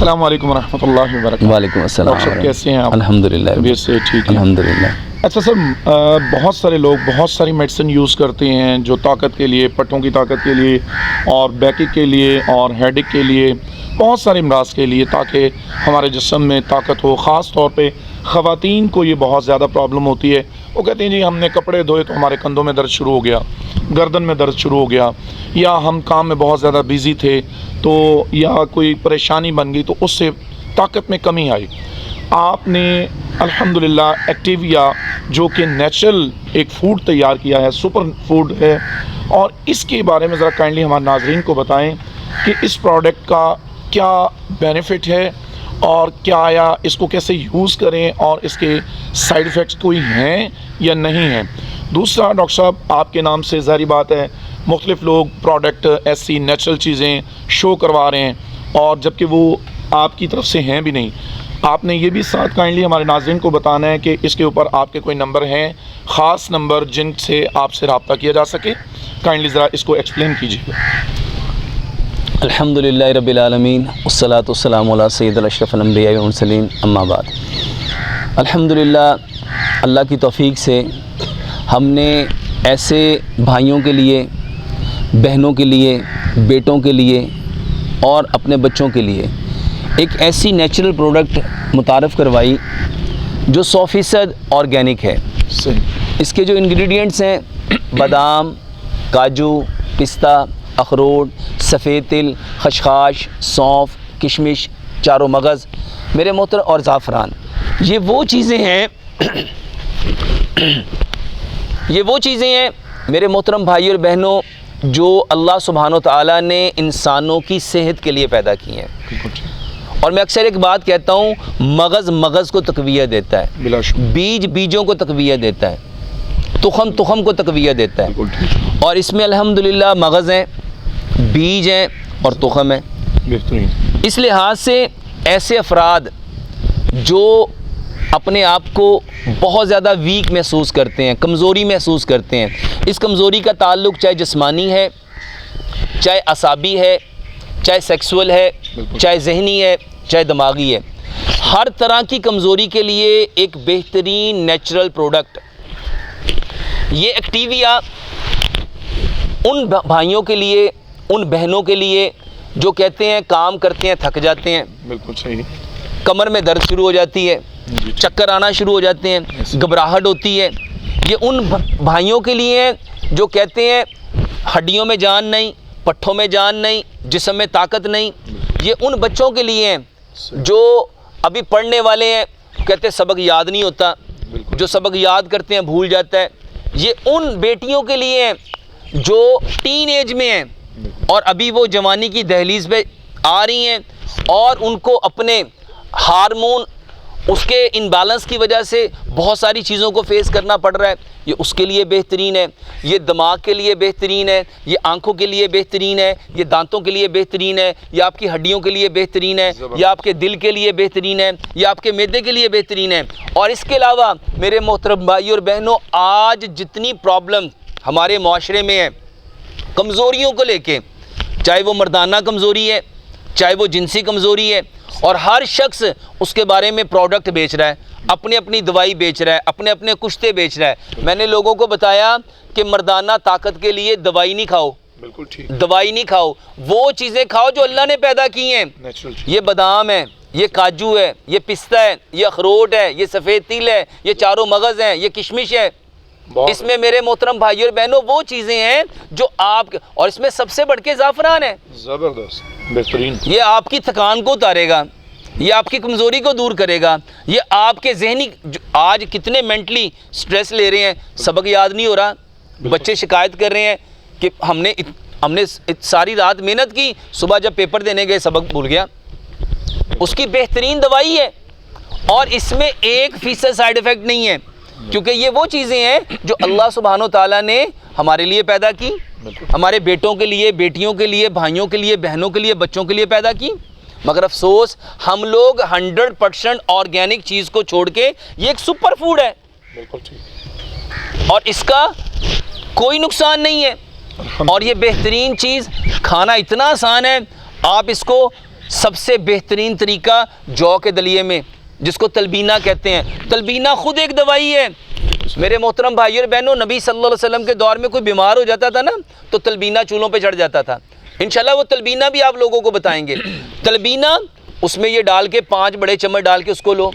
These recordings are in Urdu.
السلام علیکم ورحمۃ اللہ وبرکاتہ۔ وعلیکم السلام ڈاکٹر صاحب کیسے ہیں آپ؟ الحمدللہ طبیعت سے ٹھیک ہے؟ الحمدللہ۔ اچھا سر، بہت سارے لوگ بہت ساری میڈیسن یوز کرتے ہیں جو طاقت کے لیے، پٹھوں کی طاقت کے لیے اور بیک کے لیے اور ہیڈ ایک کے لیے، بہت سارے امراض کے لیے، تاکہ ہمارے جسم میں طاقت ہو۔ خاص طور پہ خواتین کو یہ بہت زیادہ پرابلم ہوتی ہے۔ وہ کہتے ہیں جی ہم نے کپڑے دھوئے تو ہمارے کندھوں میں درد شروع ہو گیا، گردن میں درد شروع ہو گیا، یا ہم کام میں بہت زیادہ بیزی تھے تو یا کوئی پریشانی بن گئی تو اس سے طاقت میں کمی آئی۔ آپ نے الحمدللہ ایکٹیویا جو کہ نیچرل ایک فوڈ تیار کیا ہے، سپر فوڈ ہے، اور اس کے بارے میں ذرا کائنڈلی ہمارے ناظرین کو بتائیں کہ اس پروڈکٹ کا کیا بینیفٹ ہے اور کیا آیا اس کو کیسے یوز کریں اور اس کے سائیڈ ایفیکٹس کوئی ہیں یا نہیں ہیں۔ دوسرا ڈاکٹر صاحب آپ کے نام سے ظاہری بات ہے مختلف لوگ پروڈکٹ ایسی نیچرل چیزیں شو کروا رہے ہیں، اور جبکہ وہ آپ کی طرف سے ہیں بھی نہیں۔ آپ نے یہ بھی ساتھ کائنڈلی ہمارے ناظرین کو بتانا ہے کہ اس کے اوپر آپ کے کوئی نمبر ہیں، خاص نمبر جن سے آپ سے رابطہ کیا جا سکے۔ کائنڈلی ذرا اس کو ایکسپلین کیجیے۔ الحمدللہ رب العالمین والصلاة والسلام علی سید الاشرف الانبیاء والمرسلین، اما بعد۔ الحمدللہ اللہ کی توفیق سے ہم نے ایسے بھائیوں کے لیے، بہنوں کے لیے، بیٹوں کے لیے اور اپنے بچوں کے لیے ایک ایسی نیچرل پروڈکٹ متعارف کروائی جو 100% آرگینک ہے۔ اس کے جو انگریڈینٹس ہیں بادام، کاجو، پستہ، اخروٹ، سفید تل، خشخاش، سونف، کشمش، چاروں مغز، میرے محترم، اور زعفران، یہ وہ چیزیں ہیں میرے محترم بھائی اور بہنوں جو اللہ سبحانہ و تعالیٰ نے انسانوں کی صحت کے لیے پیدا کی ہیں۔ اور میں اکثر ایک بات کہتا ہوں، مغز کو تقویت دیتا ہے، بیجوں کو تقویت دیتا ہے، تخم کو تقویت دیتا ہے، اور اس میں الحمدللہ مغز ہیں، بیج ہیں اور تخم ہیں۔ اس لحاظ سے ایسے افراد جو اپنے آپ کو بہت زیادہ ویک محسوس کرتے ہیں، کمزوری محسوس کرتے ہیں، اس کمزوری کا تعلق چاہے جسمانی ہے، چاہے اعصابی ہے، چاہے سیکسول ہے، چاہے ذہنی ہے، چاہے دماغی ہے، ہر طرح کی کمزوری کے لیے ایک بہترین نیچرل پروڈکٹ یہ ایکٹیویا ان بھائیوں کے لیے، ان بہنوں کے لیے جو کہتے ہیں کام کرتے ہیں تھک جاتے ہیں، بالکل صحیح، کمر میں درد شروع ہو جاتی ہے، چکر آنا شروع ہو جاتے ہیں، گھبراہٹ ہوتی ہے، یہ ان بھائیوں کے لیے ہیں جو کہتے ہیں ہڈیوں میں جان نہیں، پٹھوں میں جان نہیں، جسم میں طاقت نہیں، یہ ان بچوں کے لیے ہیں جو ابھی پڑھنے والے ہیں، کہتے ہیں سبق یاد نہیں ہوتا، جو سبق یاد کرتے ہیں بھول جاتا ہے، یہ ان بیٹیوں کے لیے ہیں جو ٹین ایج میں ہیں اور ابھی وہ جوانی کی دہلیز پہ آ رہی ہیں اور ان کو اپنے ہارمون اس کے انبیلنس کی وجہ سے بہت ساری چیزوں کو فیس کرنا پڑ رہا ہے، یہ اس کے لیے بہترین ہے، یہ دماغ کے لیے بہترین ہے، یہ آنکھوں کے لیے بہترین ہے، یہ دانتوں کے لیے بہترین ہے، یہ آپ کی ہڈیوں کے لیے بہترین ہے، یہ آپ کے دل کے لیے بہترین ہے، یہ آپ کے معدے کے لیے بہترین ہے۔ اور اس کے علاوہ میرے محترم بھائی اور بہنوں، آج جتنی پرابلم ہمارے معاشرے میں ہے کمزوریوں کو لے کے، چاہے وہ مردانہ کمزوری ہے، چاہے وہ جنسی کمزوری ہے، اور ہر شخص اس کے بارے میں پروڈکٹ بیچ رہا ہے، اپنی دوائی بیچ رہا ہے، اپنے کشتے بیچ رہا ہے۔ میں نے لوگوں کو بتایا کہ مردانہ طاقت کے لیے دوائی نہیں کھاؤ، بالکل ٹھیک، دوائی نہیں کھاؤ، وہ چیزیں کھاؤ جو اللہ نے پیدا کی ہیں۔ یہ بادام ہے، یہ کاجو ہے، یہ پستہ ہے، یہ اخروٹ ہے، یہ سفید تل ہے، یہ چاروں مغز ہیں، یہ کشمش ہے۔ اس میں میرے محترم بھائی اور بہنوں وہ چیزیں ہیں جو آپ، اور اس میں سب سے بڑھ کے زعفران ہے، زبردست، بہترین، یہ یہ آپ کی تھکان کو اتارے گا، یہ آپ کی کمزوری کو دور کرے گا، یہ آپ کے ذہنی، آج کتنے مینٹلی سٹریس لے رہے ہیں، سبق یاد نہیں ہو رہا، بچے شکایت کر رہے ہیں کہ ہم نے ساری رات محنت کی، صبح جب پیپر دینے گئے سبق بھول گیا۔ اس کی بہترین دوائی ہے، اور اس میں 1% سائیڈ ایفیکٹ نہیں ہے، کیونکہ یہ وہ چیزیں ہیں جو اللہ سبحانہ و تعالیٰ نے ہمارے لیے پیدا کی، ہمارے بیٹوں کے لیے، بیٹیوں کے لیے، بھائیوں کے لیے، بہنوں کے لیے، بچوں کے لیے پیدا کی۔ مگر افسوس ہم لوگ 100% آرگینک چیز کو چھوڑ کے، یہ ایک سپر فوڈ ہے، بالکل ٹھیک، اور اس کا کوئی نقصان نہیں ہے، اور یہ بہترین چیز کھانا اتنا آسان ہے، آپ اس کو سب سے بہترین طریقہ جو کے دلیے میں، جس کو تلبینہ کہتے ہیں، تلبینہ خود ایک دوائی ہے میرے محترم بھائی اور بہنوں۔ نبی صلی اللہ علیہ وسلم کے دور میں کوئی بیمار ہو جاتا تھا نا تو تلبینہ چولہوں پہ چڑھ جاتا تھا، انشاءاللہ وہ تلبینہ بھی آپ لوگوں کو بتائیں گے۔ تلبینہ اس میں یہ ڈال کے 5 بڑے چمچ ڈال کے اس کو لو،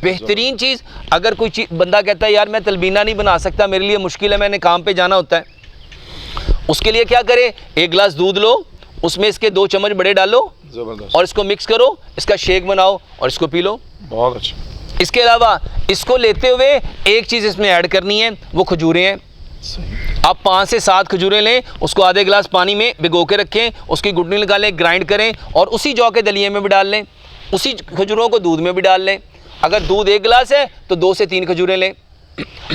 بہترین چیز۔ اگر کوئی بندہ کہتا ہے یار میں تلبینہ نہیں بنا سکتا، میرے لیے مشکل ہے، میں نے کام پہ جانا ہوتا ہے، اس کے لیے کیا کرے، 1 گلاس دودھ لو، اس میں اس کے 2 چمچ بڑے ڈالو زبردست، اور اس کو مکس کرو، اس کا شیک بناؤ اور اس کو پی لو۔ بہت اچھا۔ اس کے علاوہ اس کو لیتے ہوئے ایک چیز اس میں ایڈ کرنی ہے، وہ کھجوریں ہیں۔ صحیح، آپ 5 سے 7 کھجوریں لیں، اس کو آدھے گلاس پانی میں بھگو کے رکھیں، اس کی گٹنی نکالیں، گرائنڈ کریں اور اسی جو کے دلیے میں بھی ڈال لیں، اسی کھجوروں کو دودھ میں بھی ڈال لیں۔ اگر دودھ 1 گلاس ہے تو 2 سے 3 کھجوریں لیں۔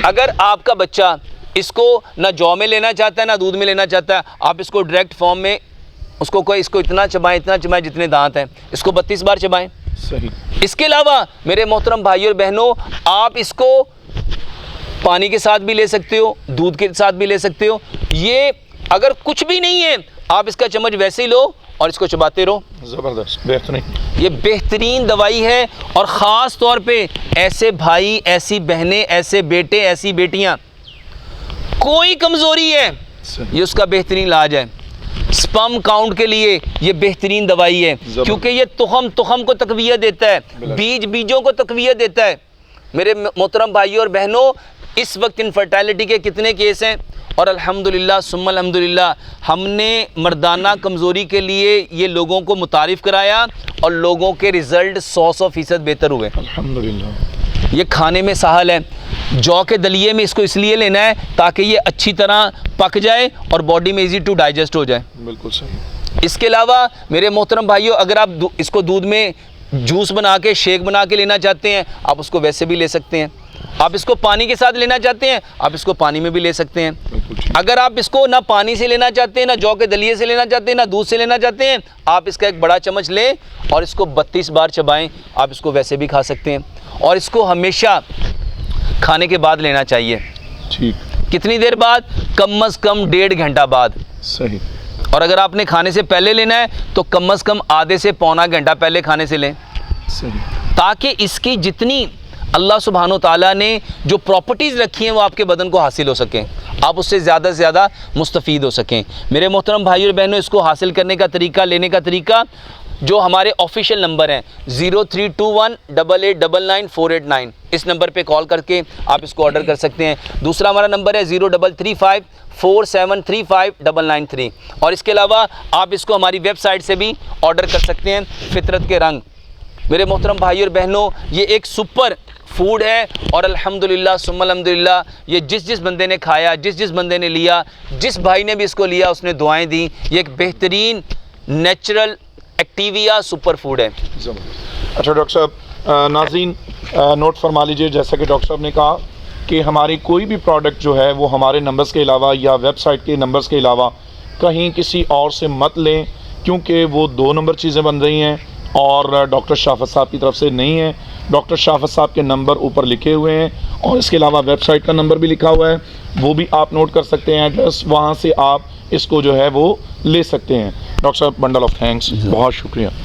اگر آپ کا بچہ اس کو نہ جو میں لینا چاہتا ہے نہ دودھ میں لینا چاہتا ہے، آپ اس کو ڈائریکٹ فارم میں اس کو اتنا چبائیں جتنے دانت ہیں، اس کو 32 بار چبائیں۔ صحیح، اس کے علاوہ میرے محترم بھائی اور بہنوں، آپ اس کو پانی کے ساتھ بھی لے سکتے ہو، دودھ کے ساتھ بھی لے سکتے ہو۔ یہ اگر کچھ بھی نہیں ہے آپ اس کا چمچ ویسے ہی لو اور اس کو چباتے رہو۔ زبردست، بہترین۔ یہ بہترین دوائی ہے، اور خاص طور پہ ایسے بھائی، ایسی بہنیں، ایسے بیٹے، ایسی بیٹیاں، کوئی کمزوری ہے یہ اس کا بہترین علاج ہے۔ سپرم کاؤنٹ کے لیے یہ بہترین دوائی ہے، کیونکہ یہ تخم کو تقویت دیتا ہے، بیجوں کو تقویت دیتا ہے۔ میرے محترم بھائیوں اور بہنوں، اس وقت انفرٹیلٹی کے کتنے کیس ہیں، اور الحمدللہ ثم الحمدللہ ہم نے مردانہ کمزوری کے لیے یہ لوگوں کو متعارف کرایا اور لوگوں کے رزلٹ 100% بہتر ہوئے۔ الحمدللہ، یہ کھانے میں سہل ہے، جو کے دلیے میں اس کو اس لیے لینا ہے تاکہ یہ اچھی طرح پک جائے اور باڈی میں ایزی ٹو ڈائجسٹ ہو جائے۔ بالکل صحیح۔ اس کے علاوہ میرے محترم بھائیوں، اگر آپ اس کو دودھ میں جوس بنا کے، شیک بنا کے لینا چاہتے ہیں، آپ اس کو ویسے بھی لے سکتے ہیں۔ آپ اس کو پانی کے ساتھ لینا چاہتے ہیں، آپ اس کو پانی میں بھی لے سکتے ہیں۔ اگر آپ اس کو نہ پانی سے لینا چاہتے ہیں، نہ جو کے دلیے سے لینا چاہتے ہیں، نہ دودھ سے لینا چاہتے ہیں، آپ اس کا ایک بڑا چمچ لیں اور اس کو 32 بار چبائیں۔ آپ اس کو ویسے بھی کھا سکتے ہیں، اور اس کو ہمیشہ کھانے کے بعد لینا چاہیے۔ ٹھیک، کتنی دیر بعد؟ کم از کم 1.5 گھنٹہ بعد۔ صحیح، اور اگر آپ نے کھانے سے پہلے لینا ہے تو کم از کم آدھے سے پونا گھنٹہ پہلے کھانے سے لیں، صحیح، تاکہ اس کی جتنی اللہ سبحانہ و تعالیٰ نے جو پراپرٹیز رکھی ہیں وہ آپ کے بدن کو حاصل ہو سکیں، آپ اس سے زیادہ سے زیادہ مستفید ہو سکیں۔ میرے محترم بھائی اور بہنوں، اس کو حاصل کرنے کا طریقہ، لینے کا طریقہ، جو ہمارے آفیشیل نمبر ہیں 032188999489، اس نمبر پہ کال کر کے آپ اس کو آرڈر کر سکتے ہیں۔ دوسرا ہمارا نمبر ہے 0335473993، اور اس کے علاوہ آپ اس کو ہماری ویب سائٹ سے بھی آرڈر کر سکتے ہیں، فطرت کے رنگ۔ میرے محترم بھائی اور بہنوں، یہ ایک سپر فوڈ ہے، اور الحمدللہ ثم الحمدللہ یہ جس بندے نے کھایا، جس بندے نے لیا، جس بھائی نے بھی اس کو لیا، اس نے دعائیں دی۔ یہ ایک بہترین نیچرل ایکٹیویا سپر فوڈ ہے۔ اچھا ڈاکٹر صاحب، ناظرین نوٹ فرما لیجئے، جیسا کہ ڈاکٹر صاحب نے کہا کہ ہماری کوئی بھی پروڈکٹ جو ہے وہ ہمارے نمبرز کے علاوہ یا ویب سائٹ کے نمبرز کے علاوہ کہیں کسی اور سے مت لیں، کیونکہ وہ 2 نمبر چیزیں بن رہی ہیں اور ڈاکٹر شافت صاحب کی طرف سے نہیں ہے۔ ڈاکٹر شافت صاحب کے نمبر اوپر لکھے ہوئے ہیں، اور اس کے علاوہ ویب سائٹ کا نمبر بھی لکھا ہوا ہے، وہ بھی آپ نوٹ کر سکتے ہیں، ایڈریس، وہاں سے آپ اس کو جو ہے وہ لے سکتے ہیں۔ ڈاکٹر صاحب، بنڈل آف تھینکس، بہت شکریہ۔